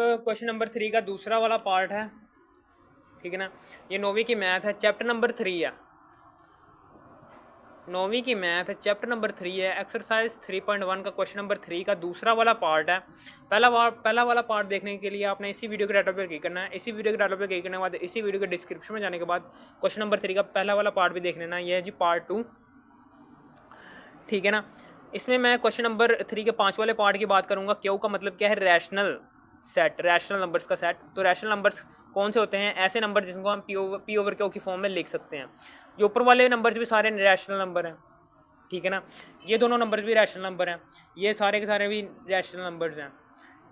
Question number 3 का दूसरा वाला पार्ट है, ठीक है ना। ये 9वीं की मैथ है, चैप्टर नंबर 3 है। 9वीं की मैथ है, चैप्टर नंबर 3 है। एक्सरसाइज 3.1 का क्वेश्चन नंबर 3 का दूसरा वाला पार्ट है। पहला वाला पार्ट देखने के लिए आपने इसी वीडियो के टाइटल पर क्लिक करना है। इसी वीडियो के टाइटल पर क्लिक करने के बाद इसी वीडियो के डिस्क्रिप्शन में जाने के बाद क्वेश्चन नंबर 3 का पहला वाला पार्ट भी देख लेना। यह है जी पार्ट 2, ठीक है ना। इसमें मैं क्वेश्चन नंबर 3 के 5 वाले पार्ट की बात करूंगा। क्यू का मतलब क्या है? रैशनल सेट, रैशनल नंबर्स का सेट। तो रैशनल नंबर्स कौन से होते हैं? ऐसे नंबर जिनको हम पी ओवर क्यू की फॉर्म में लिख सकते हैं। ये ऊपर वाले नंबर्स भी सारे रैशनल नंबर हैं, ठीक है ना। ये दोनों नंबर्स भी रैशनल नंबर हैं, ये सारे के सारे भी रैशनल नंबर्स हैं,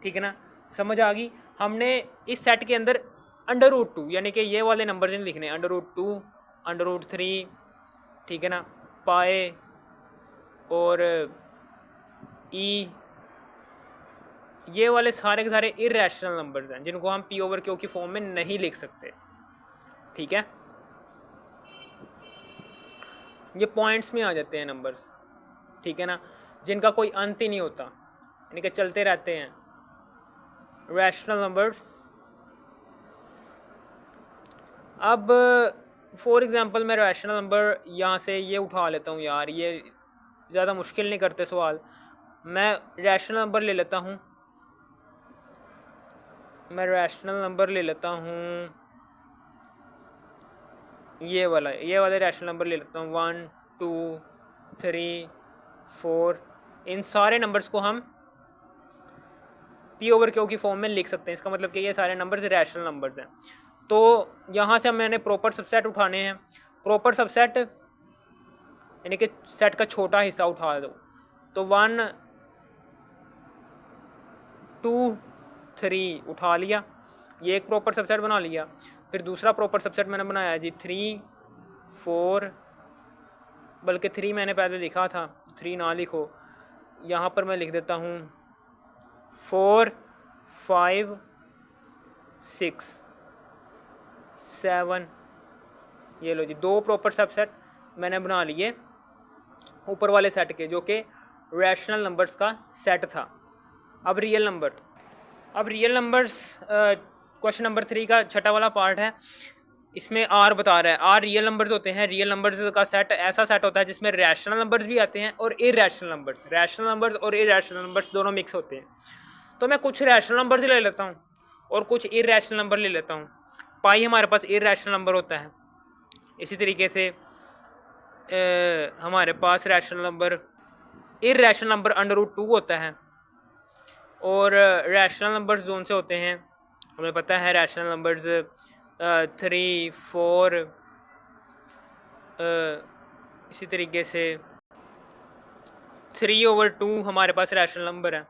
ठीक है ना। समझ आ गई? हमने इस सेट के अंदर √2 यानी कि ये वाले नंबर्स नहीं लिखने, √2, √3, ठीक है ना, पाए और ई, ये वाले सारे के सारे इरेशनल नंबर्स हैं जिनको हम पी ओवर क्यू की फॉर्म में नहीं लिख सकते, ठीक है। ये पॉइंट्स में आ जाते हैं नंबर्स, ठीक है ना, जिनका कोई अंत ही नहीं होता, यानी कि चलते रहते हैं रैशनल नंबर्स। अब फॉर एग्जांपल मैं रैशनल नंबर यहाँ से ये उठा लेता हूँ यार, ये ज़्यादा मुश्किल नहीं करते सवाल। मैं रैशनल नंबर ले लेता हूँ, मैं रैशनल नंबर ले लेता हूँ ये वाले रैशनल नंबर ले लेता हूँ 1 2 3 4। इन सारे नंबर्स को हम पी ओवर क्यू की फॉर्म में लिख सकते हैं। इसका मतलब कि ये सारे नंबर्स रैशनल नंबर्स हैं। तो यहाँ से मैंने प्रॉपर सबसेट उठाने हैं। प्रॉपर सबसेट यानी कि सेट का छोटा हिस्सा उठा दो। तो 1 2 3 उठा लिया, ये एक प्रॉपर सबसेट बना लिया। फिर दूसरा प्रॉपर सबसेट मैंने बनाया जी 3 4, बल्कि 3 मैंने पहले लिखा था, 3 ना लिखो, यहाँ पर मैं लिख देता हूँ 4 5 6 7। ये लो जी, 2 प्रॉपर सबसेट मैंने बना लिए ऊपर वाले सेट के, जो कि रैशनल नंबर्स का सेट था। अब रियल नंबर्स क्वेश्चन नंबर 3 का छठा वाला पार्ट है। इसमें आर बता रहा है, आर रियल नंबर्स होते हैं। रियल नंबर्स का सेट ऐसा सेट होता है जिसमें रैशनल नंबर्स भी आते हैं और इरेशनल नंबर्स, रैशनल नंबर्स और इरेशनल नंबर्स दोनों मिक्स होते हैं। तो मैं कुछ रैशनल नंबर्स ले लेता हूँ और कुछ इरेशनल नंबर ले लेता हूँ। पाई हमारे पास इरेशनल नंबर होता है। इसी तरीके से हमारे पास रैशनल नंबर, इरेशनल नंबर √2 होता है। और रैशनल नंबर्स जोन से होते हैं हमें पता है। रैशनल नंबर्स 3 4, इसी तरीके से 3/2 हमारे पास रैशनल नंबर है,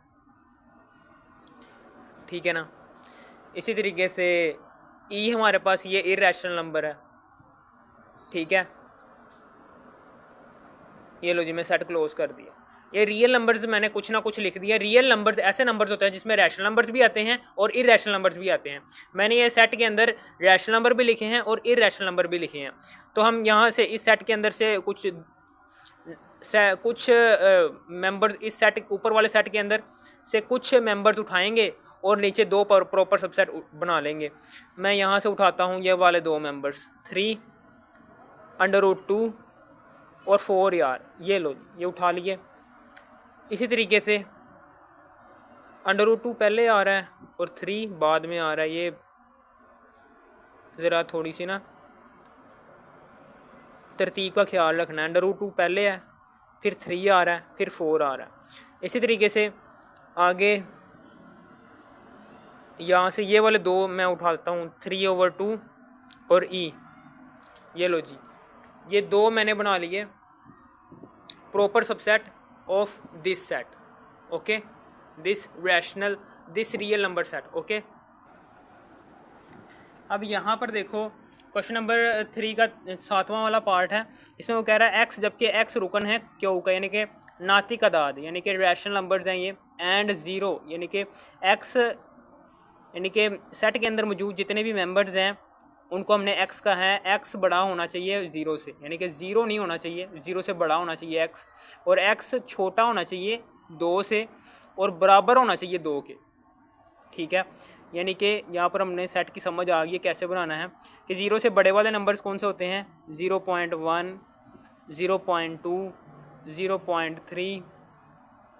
ठीक है ना। इसी तरीके से ई हमारे पास ये इरेशनल नंबर है, ठीक है। ये लो जी, मैं सेट क्लोज कर दिया। ये रियल नंबर्स मैंने कुछ ना कुछ लिख दिया। रियल नंबर्स ऐसे नंबर्स होते हैं जिसमें रैशनल नंबर्स भी आते हैं और इरेशनल नंबर्स भी आते हैं। मैंने ये सेट के अंदर रैशनल नंबर भी लिखे हैं और इरेशनल नंबर भी लिखे हैं। तो हम यहाँ से इस सेट के अंदर से कुछ मेंबर्स, इस सेट ऊपर वाले सेट के अंदर से कुछ मेंबर्स उठाएंगे और नीचे 2 प्रॉपर सबसेट बना लेंगे। मैं यहाँ से उठाता हूँ ये वाले 2 मेंबर्स, 3 √2 और 4 यार, ये लो ये उठा लिए। इसी तरीके से √2 पहले आ रहा है और 3 बाद में आ रहा है। ये ज़रा थोड़ी सी ना तरतीब का ख्याल रखना है। √2 पहले है, फिर 3 आ रहा है, फिर 4 आ रहा है। इसी तरीके से आगे यहाँ से ये वाले 2 मैं उठाता हूँ, 3/2 और ई। ये लो जी, ये 2 मैंने बना लिए proper subset of this set, okay, this real number set, okay. अब यहाँ पर देखो क्वेश्चन नंबर 3 का 7वां वाला पार्ट है। इसमें वो कह रहा है एक्स, जबकि एक्स रुकन है क्यू का, यानी कि नातिक अदाद, यानी कि रैशनल नंबर्स हैं ये, एंड 0 यानी कि एक्स, यानी कि सेट के अंदर मौजूद जितने भी मेंबर्स हैं उनको हमने एक्स का है, एक्स बड़ा होना चाहिए 0 से, यानी कि 0 नहीं होना चाहिए, 0 से बड़ा होना चाहिए एक्स, और एक्स छोटा होना चाहिए 2 से और बराबर होना चाहिए 2 के, ठीक है। यानी कि यहाँ पर हमने सेट की समझ आ गई है कैसे बनाना है कि 0 से बड़े वाले नंबर्स कौन से होते हैं 0.1, 0.2, 0.3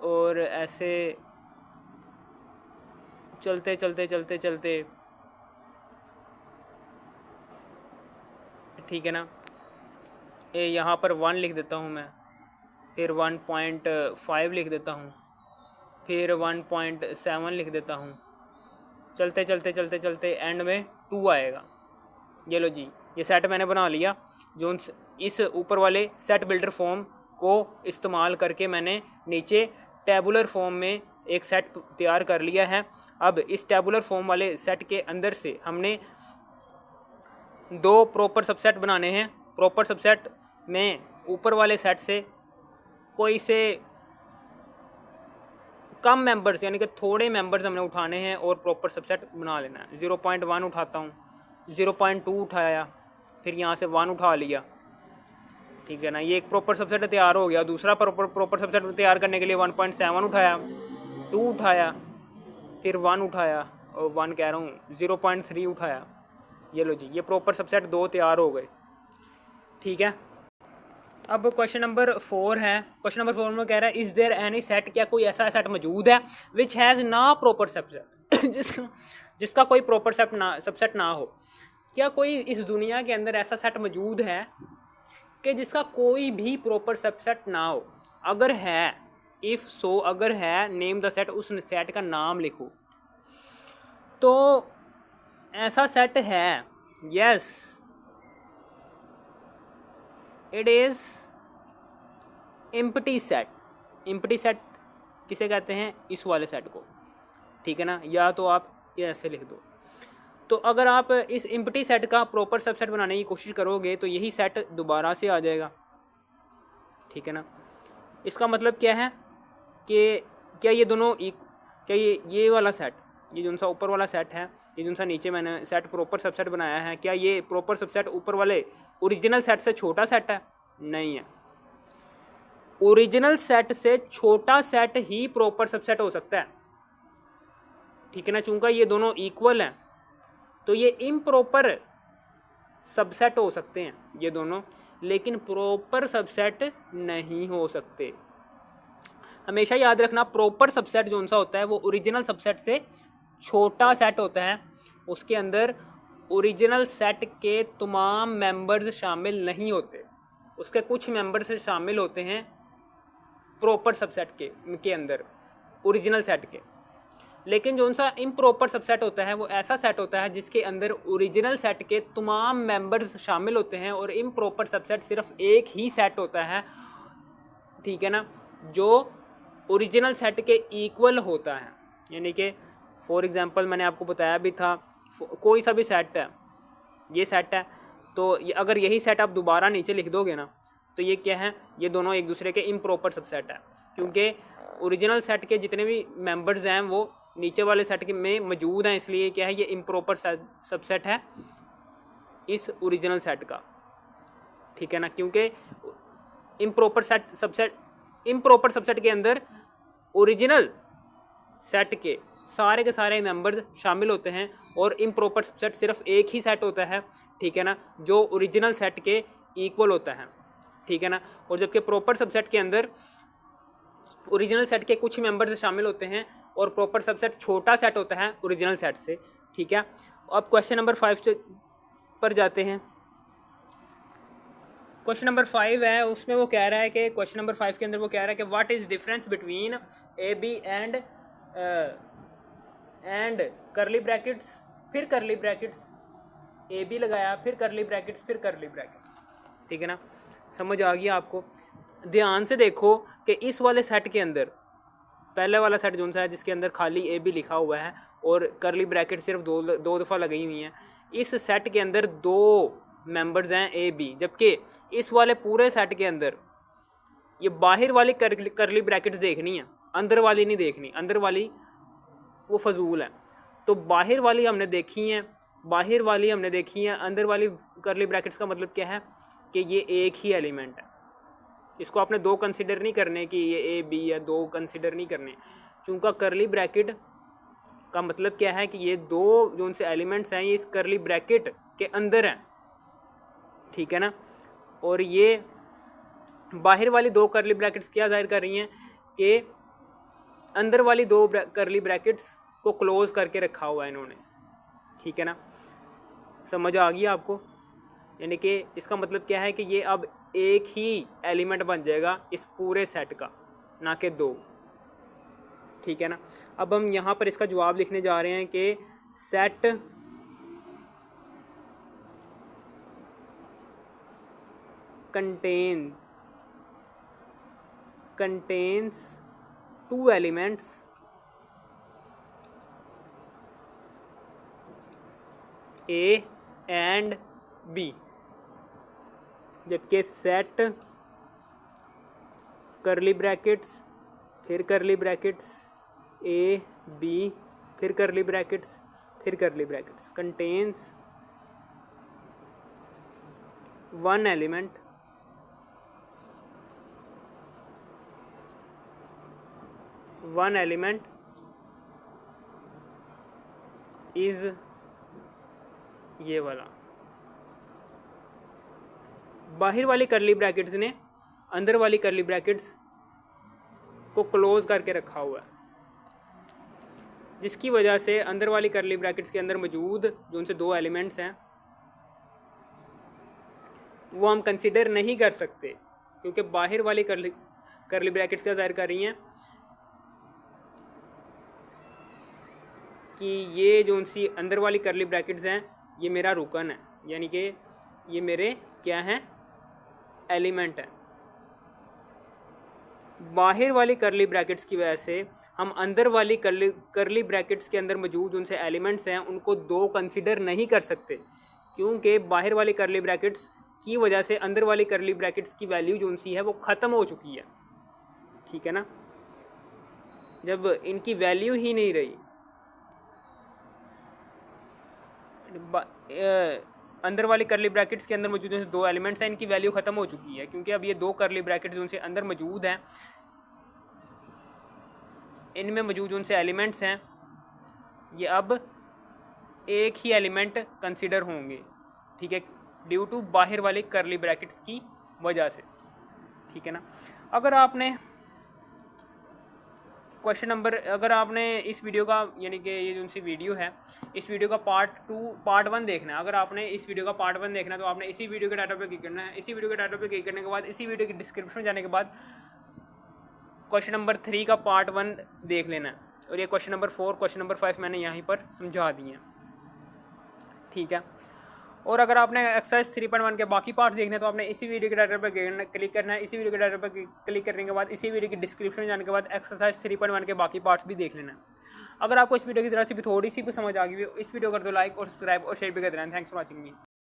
और ऐसे चलते चलते चलते चलते, ठीक है ना। यहाँ पर 1 लिख देता हूँ मैं, फिर 1.5 लिख देता हूँ, फिर 1.7 लिख देता हूँ, चलते चलते चलते चलते एंड में 2 आएगा। ये लो जी, ये सेट मैंने बना लिया। जो इस ऊपर वाले सेट बिल्डर फॉर्म को इस्तेमाल करके मैंने नीचे टेबुलर फॉर्म में एक सेट तैयार कर लिया है। अब इस टेबुलर फॉर्म वाले सेट के अंदर से हमने 2 प्रॉपर सबसेट बनाने हैं। प्रॉपर सबसेट में ऊपर वाले सेट से कोई से कम मेंबर्स यानी कि थोड़े मेंबर्स हमने उठाने हैं और प्रॉपर सबसेट बना लेना है। 0.1 उठाता हूँ, 0.2 उठाया, फिर यहाँ से 1 उठा लिया, ठीक है ना। ये एक प्रॉपर सबसेट तैयार हो गया। दूसरा प्रॉपर सबसेट तैयार करने के लिए 1.7 उठाया, 2 उठाया, फिर 1 उठाया, और 1 कह रहा हूँ 0.3 उठाया। ये लो जी, ये प्रॉपर सबसेट 2 तैयार हो गए, ठीक है। अब क्वेश्चन नंबर 4 है। क्वेश्चन नंबर 4 में कह रहा है इज़ देयर एनी सेट, क्या कोई ऐसा सेट मौजूद है विच हैज़ ना प्रॉपर सबसेट जिसका कोई प्रॉपर सबसेट ना हो। क्या कोई इस दुनिया के अंदर ऐसा सेट मौजूद है कि जिसका कोई भी प्रॉपर सबसेट ना हो? अगर है, इफ़ सो, अगर है, नेम द सेट, उस सेट का नाम लिखो। तो ऐसा सेट है, yes, it is empty set. Empty set किसे कहते हैं? इस वाले सेट को, ठीक है ना। या तो आप ये ऐसे लिख दो। तो अगर आप इस एम्प्टी सेट का प्रॉपर सबसेट बनाने की कोशिश करोगे तो यही सेट दोबारा से आ जाएगा, ठीक है ना। इसका मतलब क्या है कि क्या ये दोनों क्या ये वाला सेट, ये जो सा ऊपर वाला सेट है, ये जो सा नीचे मैंने सेट प्रॉपर सबसेट बनाया है, क्या ये प्रॉपर सबसेट ऊपर वाले ओरिजिनल सेट से छोटा सेट है? नहीं है। ओरिजिनल सेट से छोटा सेट ही प्रॉपर सबसेट हो सकता है, ठीक है ना। चूंकि ये दोनों इक्वल हैं तो ये इम्प्रॉपर सबसेट हो सकते हैं ये दोनों, लेकिन प्रॉपर सबसेट नहीं हो सकते। हमेशा याद रखना, प्रॉपर सबसेट जो सा होता है वो ओरिजिनल सबसेट से छोटा सेट होता है। उसके अंदर ओरिजिनल सेट के तमाम मेंबर्स शामिल नहीं होते, उसके कुछ मेंबर्स शामिल होते हैं प्रॉपर सबसेट के अंदर, ओरिजिनल सेट के। लेकिन जो सा इम्प्रॉपर सबसेट होता है वो ऐसा सेट होता है जिसके अंदर ओरिजिनल सेट के तमाम मेंबर्स शामिल होते हैं और इम्प्रॉपर सबसेट सिर्फ एक ही सेट होता है, ठीक है ना, जो ओरिजिनल सेट के इक्वल होता है। यानी कि फॉर एग्जांपल मैंने आपको बताया भी था, कोई सा भी सेट है, ये सेट है, तो अगर यही सेट आप दोबारा नीचे लिख दोगे ना तो ये क्या है, ये दोनों एक दूसरे के इम्प्रॉपर सबसेट है, क्योंकि ओरिजिनल सेट के जितने भी मेंबर्स हैं वो नीचे वाले सेट के में मौजूद हैं, इसलिए क्या है, ये इम्प्रॉपर सबसेट है इस ओरिजिनल सेट का, ठीक है ना। क्योंकि इम्प्रॉपर सबसेट के अंदर ओरिजिनल सेट के सारे मेंबर्स शामिल होते हैं और इम्प्रॉपर सबसेट सिर्फ एक ही सेट होता है, ठीक है ना, जो ओरिजिनल सेट के इक्वल होता है, ठीक है ना। और जबकि प्रॉपर सबसेट के अंदर ओरिजिनल सेट के कुछ मेंबर्स शामिल होते हैं और प्रॉपर सबसेट छोटा सेट होता है ओरिजिनल सेट से, ठीक है। अब क्वेश्चन नंबर 5 पर जाते हैं। क्वेश्चन नंबर 5 है, उसमें वो कह रहा है कि क्वेश्चन नंबर 5 के अंदर वो कह रहा है कि what is difference between A B and curly brackets, फिर करली ब्रैकेट्स, ए बी लगाया, फिर करली ब्रैकेट्स, फिर करली ब्रैकेट्स, ठीक है ना। समझ आ गया आपको? ध्यान से देखो कि इस वाले सेट के अंदर पहले वाला सेट जो सा है जिसके अंदर खाली ए बी लिखा हुआ है और करली ब्रैकेट सिर्फ दो दफ़ा लगी हुई हैं, इस सेट के अंदर 2 मेंबर्स हैं ए बी, जबकि इस वाले पूरे सेट के अंदर ये बाहर वाली करली ब्रैकेट्स देखनी है, अंदर वाली नहीं देखनी, अंदर वाली वो फजूल है। तो बाहर वाली हमने देखी हैं, अंदर वाली करली ब्रैकेट्स का मतलब क्या है कि ये एक ही एलिमेंट है, इसको आपने 2 कंसिडर नहीं करने कि ये ए बी है, 2 कंसिडर नहीं करने, चूँकि करली ब्रैकेट का मतलब क्या है कि ये दो जो उनसे एलिमेंट्स हैं ये इस करली ब्रैकेट के अंदर हैं, ठीक है ना। और ये बाहर वाली दो करली ब्रैकेट्स क्या जाहिर कर रही हैं कि अंदर वाली दो करली ब्रैकेट्स को क्लोज करके रखा हुआ है इन्होंने, ठीक है ना। समझ आ गई आपको? यानी कि इसका मतलब क्या है कि ये अब एक ही एलिमेंट बन जाएगा इस पूरे सेट का, ना कि दो, ठीक है ना। अब हम यहाँ पर इसका जवाब लिखने जा रहे हैं कि set contains two elements A and B, जबकि सेट करली ब्रैकेट्स फिर करली ब्रैकेट्स A B फिर करली ब्रैकेट्स फिर curly brackets contains one element is ये वाला। बाहर वाली करली ब्रैकेट्स ने अंदर वाली करली ब्रैकेट्स को क्लोज करके रखा हुआ है, जिसकी वजह से अंदर वाली करली ब्रैकेट्स के अंदर मौजूद जो उनसे दो एलिमेंट्स हैं वो हम कंसिडर नहीं कर सकते, क्योंकि बाहर वाली करली ब्रैकेट्स क्या जाहिर कर रही हैं कि ये जो उनसी अंदर वाली करली ब्रैकेट्स हैं ये मेरा रुकन है, यानी कि ये मेरे क्या हैं, एलिमेंट हैं। बाहर वाली करली ब्रैकेट्स की वजह से हम अंदर वाली करली ब्रैकेट्स के अंदर मौजूद उनसे एलिमेंट्स हैं उनको दो कंसिडर नहीं कर सकते, क्योंकि बाहर वाली करली ब्रैकेट्स की वजह से अंदर वाली करली ब्रैकेट्स की वैल्यू जो उनसी है वो ख़त्म हो चुकी है, ठीक है ना। जब इनकी वैल्यू ही नहीं रही, अंदर वाली करली ब्रैकेट्स के अंदर मौजूद दो एलिमेंट्स हैं, इनकी वैल्यू ख़त्म हो चुकी है, क्योंकि अब ये दो करली ब्रैकेट्स उनसे अंदर मौजूद हैं, इनमें मौजूद उनसे एलिमेंट्स हैं ये अब एक ही एलिमेंट कंसिडर होंगे, ठीक है, ड्यू टू बाहर वाली करली ब्रैकेट्स की वजह से, ठीक है ना। अगर आपने क्वेश्चन नंबर, अगर आपने इस वीडियो का यानी कि ये जो उनसी वीडियो है इस वीडियो का पार्ट 1 देखना है, अगर आपने इस वीडियो का पार्ट 1 देखना है तो आपने इसी वीडियो के टाइटल पे क्लिक करना है। इसी वीडियो के टाइटल पे क्लिक करने के बाद इसी वीडियो की डिस्क्रिप्शन में जाने के बाद क्वेश्चन नंबर 3 का पार्ट 1 देख लेना है, और ये क्वेश्चन नंबर 4 क्वेश्चन नंबर 5 मैंने यहीं पर समझा दिए हैं, ठीक है। और अगर आपने एक्सरसाइज 3.1 के बाकी पार्ट्स देखने हैं तो आपने इसी वीडियो के टाइटल पर क्लिक करना है। इसी वीडियो के टाइटल पर क्लिक करने के बाद इसी वीडियो की डिस्क्रिप्शन में जाने के बाद एक्सरसाइज 3.1 के बाकी पार्ट्स भी देख लेना है। अगर आपको इस वीडियो की तरह से भी थोड़ी सी भी समझ आ गई हो इस वीडियो कर दो लाइक और सब्सक्राइब और शेयर भी कर देना। Thanks for watching me.